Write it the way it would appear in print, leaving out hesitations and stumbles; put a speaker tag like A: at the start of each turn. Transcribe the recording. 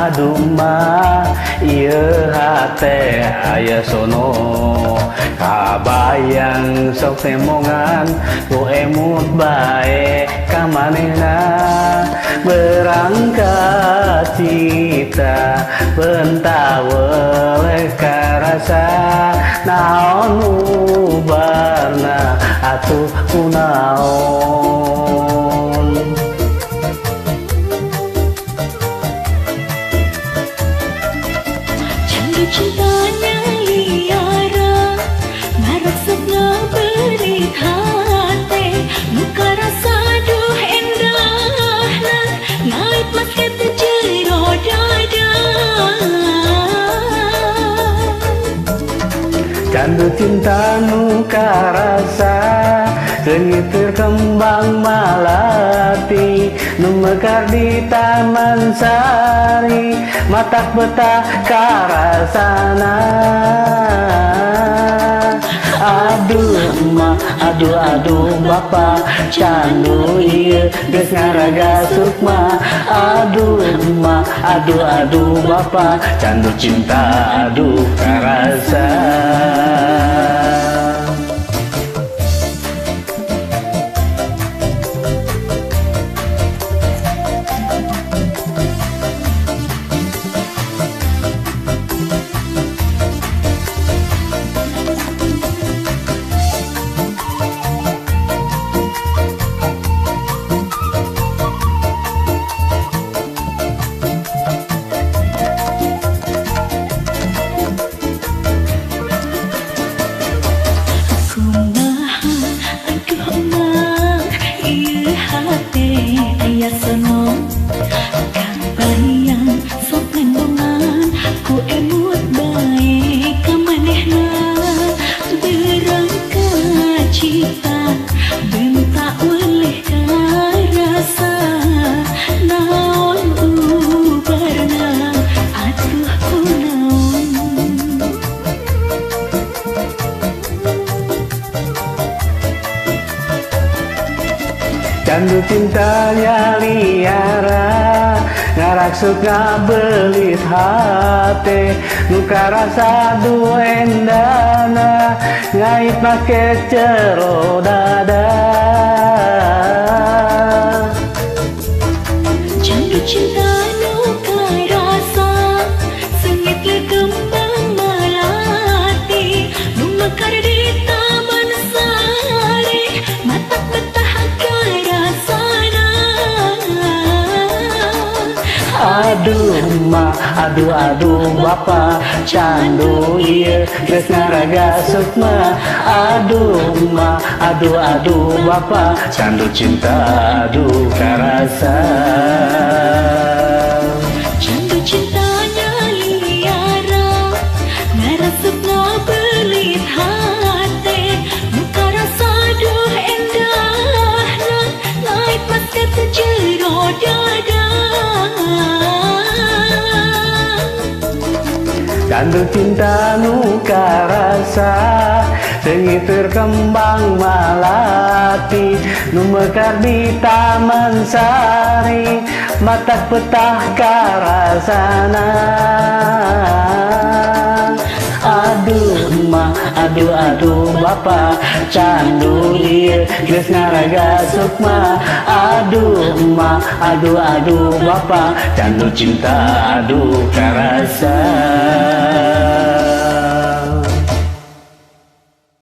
A: aduh mah ieu hate aya sono kabayang sok temongan ku emut bae ka manehna berangkat cita pentaweleh karasa naon ubarna atuh kunaon.
B: Cintanya liara ngarasepna berit hate muka rasa duh endahna ngait masket jero dada
A: Candu cinta nu karasa Sengit kembang malati nu mekar di taman sari matak betah karasana. Aduh emak, aduh bapak candu ieu geus ngaraga sukma. Aduh emak, aduh bapak candu cinta aduh karasa.
B: Aya sono kabayang sok ngendongan ku emut bae ka manehna berangkat cita bentak weleh ka rasa naon ubarna atuh kunaon.
A: Candu cintanya liara ngaraksuk ngabelit hate nu karasa duh endana ngait make cero dada.
B: Candu cinta nu karasa sengit le kembang melati nu mekar di taman sari matak betah karasana.
A: Aduh emak, aduh bapak candu ieu geus ngaraga sukma. Aduh emak, aduh bapak candu cinta aduh karasa.
B: Candu cintanya liara ngarasepna belit hate muka rasa duh endahna ngait masket jero dada.
A: Candu cinta nu karasa sengit kembang malati nu mekar di taman sari matak petah karasana. Aduh emak, aduh bapak candu ieu geus ngaraga sukma. Aduh emak, aduh bapak candu cinta aduh karasa.